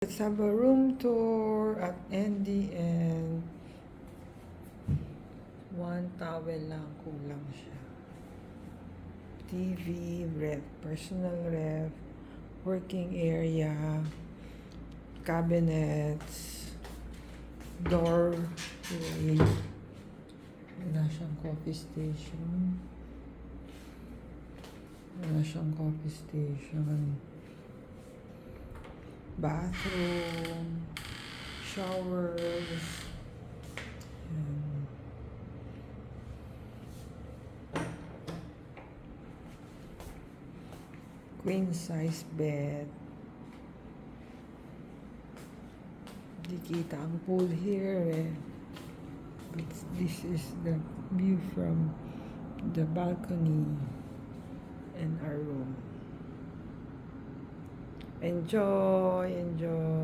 Let's have a room tour at NDN. One towel lang, kulang siya. TV, ref, personal ref, working area, cabinets, doorway. Wala siyang coffee station. Wala siyang coffee station. Bathroom, showers, and queen size bed. Di kita ang pool here but this is the view from the balcony and our room. Enjoy, enjoy.